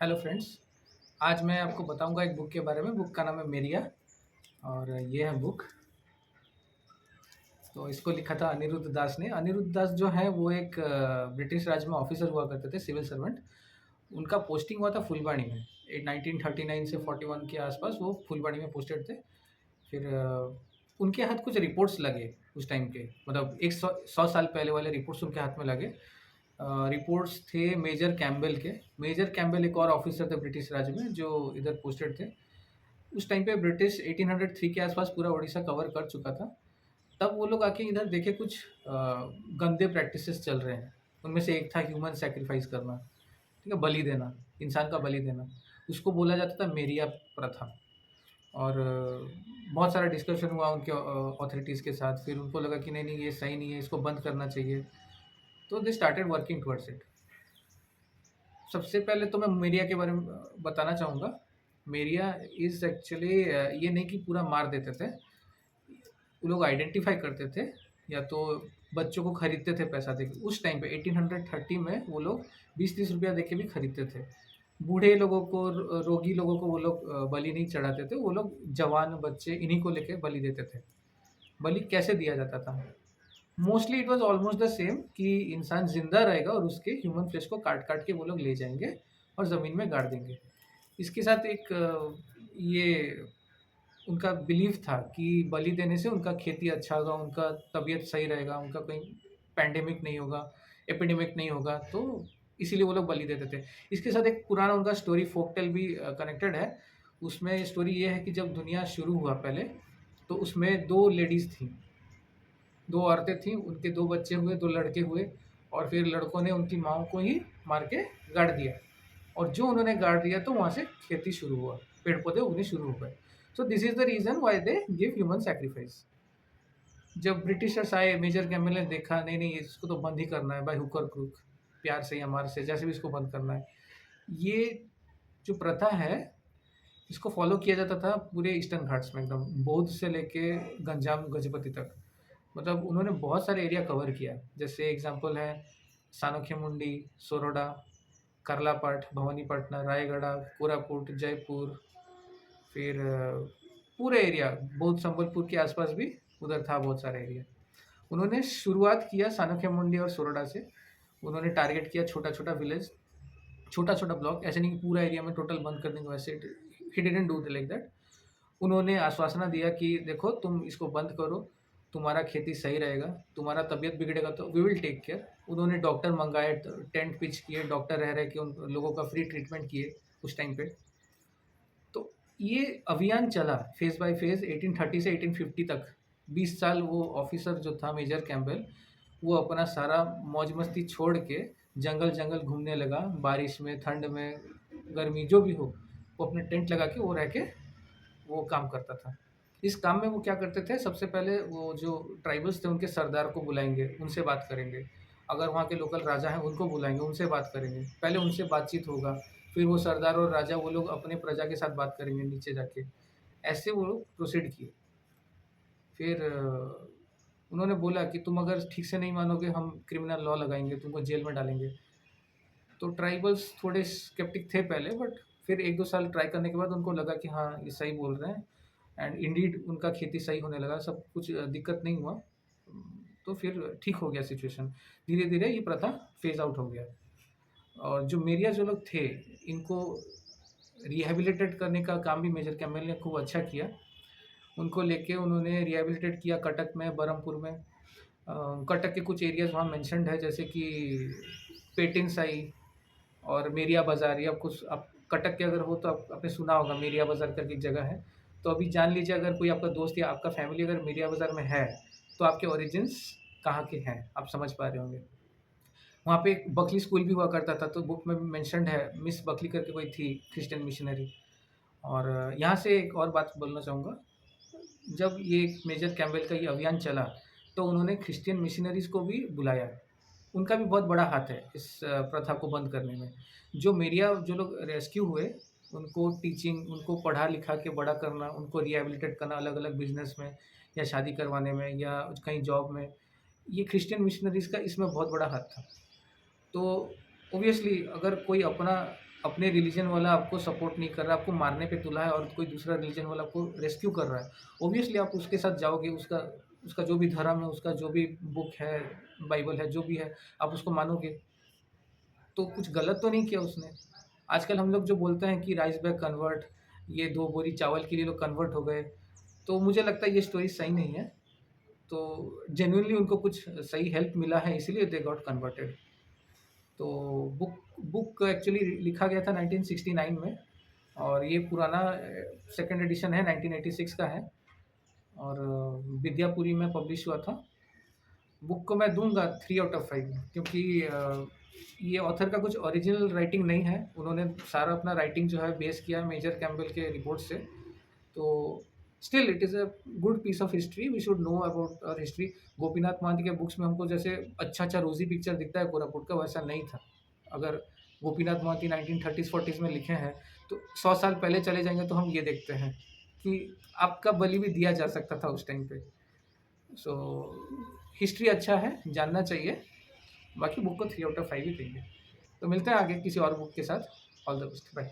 Hello friends. आज मैं आपको बताऊंगा एक बुक के बारे में। बुक का नाम है मेरिया और ये है बुक। तो इसको लिखा था अनिरुद्ध दास ने। अनिरुद्ध दास जो है वो एक ब्रिटिश राज में ऑफिसर हुआ करते थे, सिविल सर्वेंट। उनका पोस्टिंग हुआ था फुलबाड़ी में। 1939 से 41 के आसपास वो फुलबाड़ी में पोस्टेड थे। फिर उनके हाथ कुछ रिपोर्ट्स लगे उस टाइम के, मतलब एक सौ साल पहले वाले रिपोर्ट्स उनके हाथ में लगे। रिपोर्ट्स थे मेजर कैम्बेल के। मेजर कैम्बेल एक और ऑफिसर थे ब्रिटिश राज में जो इधर पोस्टेड थे। उस टाइम पे ब्रिटिश 1803 के आसपास पूरा उड़ीसा कवर कर चुका था। तब वो लोग आके इधर देखे कुछ गंदे प्रैक्टिसेस चल रहे हैं। उनमें से एक था ह्यूमन सेक्रीफाइस करना, ठीक है, बलि देना, इंसान का बलि देना। उसको बोला जाता था मेरिया प्रथा। और बहुत सारा डिस्कशन हुआ उनके अथॉरिटीज़ के साथ। फिर उनको लगा कि नहीं नहीं ये सही नहीं है, इसको बंद करना चाहिए। तो they started working towards it. सबसे पहले तो मैं मेरिया के बारे में बताना चाहूँगा। मेरिया इज़ एक्चुअली ये नहीं कि पूरा मार देते थे। वो लोग आइडेंटिफाई करते थे, या तो बच्चों को खरीदते थे पैसा देके। उस टाइम पे 1830 में वो लोग 20-30 रुपया देके भी खरीदते थे। बूढ़े लोगों को, रोगी लोगों को वो लोग बलि नहीं चढ़ाते थे। वो लोग जवान बच्चे इन्हीं को लेके बलि देते थे। बलि कैसे दिया जाता था? Mostly it was almost the same कि इंसान जिंदा रहेगा और उसके ह्यूमन फ्लेश को काट काट के वो लोग ले जाएंगे और ज़मीन में गाड़ देंगे। इसके साथ एक ये उनका बिलीफ था कि बलि देने से उनका खेती अच्छा होगा, उनका तबीयत सही रहेगा, उनका कहीं पैंडेमिक नहीं होगा, एपिडेमिक नहीं होगा। तो इसीलिए वो लोग बलि देते थे। इसके साथ एक पुराना उनका स्टोरी फोक टेल भी कनेक्टेड है। उसमें स्टोरी ये है कि जब दुनिया शुरू हुआ पहले, तो उसमें दो लेडीज़ थी, दो औरतें थीं, उनके दो बच्चे हुए, दो लड़के हुए। और फिर लड़कों ने उनकी माँ को ही मार के गाड़ दिया। और जो उन्होंने गाड़ दिया तो वहाँ से खेती शुरू हुआ, पेड़ पौधे उगने शुरू हो गए। So this is the reason why they give human sacrifice. जब ब्रिटिशर्स आए, मेजर कैम्बेल ने देखा नहीं नहीं इसको तो बंद ही करना है, बाय हुक और क्रूक, प्यार से या मार से, जैसे भी इसको बंद करना है। ये जो प्रथा है, इसको फॉलो किया जाता था पूरे ईस्टर्न घाट्स में, एकदम बौद्ध से लेके गंजाम गजपति तक। मतलब उन्होंने बहुत सारे एरिया कवर किया। जैसे एग्जांपल है सानोखे मुंडी, सोरोडा, करलापाट, भवानीपटना, रायगढ़, कोरापुट, जयपुर। फिर पूरे एरिया बौद्ध संबलपुर के आसपास भी उधर था बहुत सारा एरिया। उन्होंने शुरुआत किया सानोखे मुंडी और सोरोडा से। उन्होंने टारगेट किया छोटा छोटा विलेज, छोटा छोटा ब्लॉक। ऐसे नहीं कि पूरा एरिया में टोटल बंद कर देंगे, वैसे he didn't do like that. उन्होंने आश्वासना दिया कि देखो तुम इसको बंद करो, तुम्हारा खेती सही रहेगा, तुम्हारा तबीयत बिगड़ेगा तो वी विल टेक केयर। उन्होंने डॉक्टर मंगाए, टेंट पिच किए, डॉक्टर रह रहे कि उन लोगों का फ्री ट्रीटमेंट किए उस टाइम पे। तो ये अभियान चला फेज बाय फेज 1830 से 1850 तक। 20 साल वो ऑफिसर जो था मेजर कैम्पबेल, वो अपना सारा मौज मस्ती छोड़ के जंगल जंगल घूमने लगा। बारिश में, ठंड में, गर्मी जो भी हो, वो अपने टेंट लगा के वो रह के वो काम करता था। इस काम में वो क्या करते थे, सबसे पहले वो जो ट्राइबल्स थे उनके सरदार को बुलाएंगे, उनसे बात करेंगे। अगर वहाँ के लोकल राजा हैं उनको बुलाएंगे, उनसे बात करेंगे। पहले उनसे बातचीत होगा, फिर वो सरदार और राजा वो लोग अपने प्रजा के साथ बात करेंगे नीचे जाके। ऐसे वो लोग प्रोसीड किए। फिर उन्होंने बोला कि तुम अगर ठीक से नहीं मानोगे हम क्रिमिनल लॉ लगाएंगे, तुमको जेल में डालेंगे। तो ट्राइबल्स थोड़े स्केप्टिक थे पहले, बट फिर 1-2 साल ट्राई करने के बाद उनको लगा कि हाँ ये सही बोल रहे हैं। एंड इंडीड उनका खेती सही होने लगा, सब कुछ दिक्कत नहीं हुआ। तो फिर ठीक हो गया सिचुएशन। धीरे धीरे ये प्रथा फेज आउट हो गया। और जो मेरिया जो लोग थे, इनको रिहेबिलिटेट करने का काम भी मेजर कैम्बेल ने खूब अच्छा किया। उनको लेके उन्होंने रिहेबिलिटेट किया कटक में, बरहमपुर में। कटक के कुछ एरियाज़ वहाँ मेंशन्ड है, जैसे कि पेटिन साई और मेरिया बाज़ार। या कुछ आप कटक के अगर हो तो आप आपने सुना होगा, मेरिया बाज़ार करके एक जगह है। तो अभी जान लीजिए, अगर कोई आपका दोस्त या आपका फैमिली अगर मेरिया बाज़ार में है, तो आपके ओरिजिन्स कहाँ के हैं आप समझ पा रहे होंगे। वहाँ पे एक बकली स्कूल भी हुआ करता था, तो बुक में मेंशन्ड है, मिस बकली करके कोई थी क्रिश्चियन मिशनरी। और यहाँ से एक और बात बोलना चाहूँगा। जब ये मेजर कैम्पबेल का ये अभियान चला, तो उन्होंने क्रिश्चियन मिशनरीज़ को भी बुलाया। उनका भी बहुत बड़ा हाथ है इस प्रथा को बंद करने में। जो मेरिया जो लोग रेस्क्यू हुए, उनको टीचिंग, उनको पढ़ा लिखा के बड़ा करना, उनको रिहेबिलिटेट करना अलग-अलग बिज़नेस में या शादी करवाने में या कहीं जॉब में, ये क्रिश्चियन मिशनरीज़ का इसमें बहुत बड़ा हाथ था। तो ऑब्वियसली अगर कोई अपना अपने रिलीजन वाला आपको सपोर्ट नहीं कर रहा, आपको मारने पे तुला है और कोई दूसरा रिलीजन वाला आपको रेस्क्यू कर रहा है, ऑब्वियसली आप उसके साथ जाओगे, उसका उसका जो भी धर्म है, उसका जो भी बुक है, बाइबल है, जो भी है, आप उसको मानोगे। तो कुछ गलत तो नहीं किया उसने। आजकल हम लोग जो बोलते हैं कि राइस बैग कन्वर्ट, ये 2 बोरी चावल के लिए लोग कन्वर्ट हो गए, तो मुझे लगता है ये स्टोरी सही नहीं है। तो जेन्युइनली उनको कुछ सही हेल्प मिला है, इसीलिए दे गॉट कन्वर्टेड। तो बुक बुक एक्चुअली लिखा गया था 1969 में, और ये पुराना सेकंड एडिशन है, 1986 का है, और विद्यापुरी में पब्लिश हुआ था। बुक को मैं दूंगा 3 आउट ऑफ 5, क्योंकि ये ऑथर का कुछ ओरिजिनल राइटिंग नहीं है, उन्होंने सारा अपना राइटिंग जो है बेस किया है मेजर कैम्पबेल के रिपोर्ट से। तो still it is a good piece of history, we should know about our history. Gopinath Mahanti के बुक्स में हमको जैसे अच्छा अच्छा रोजी पिक्चर दिखता है कोरापुट का, वैसा नहीं था। अगर गोपीनाथ महांती 1930s 40s में लिखे हैं, तो 100 साल पहले चले जाएंगे तो हम ये देखते हैं कि आपका बलि भी दिया जा सकता था उस टाइम पे। सो हिस्ट्री अच्छा है, जानना चाहिए। बाकी बुक को 3 आउट ऑफ 5 ही देंगे। तो मिलते हैं आगे किसी और बुक के साथ। All the best, bye.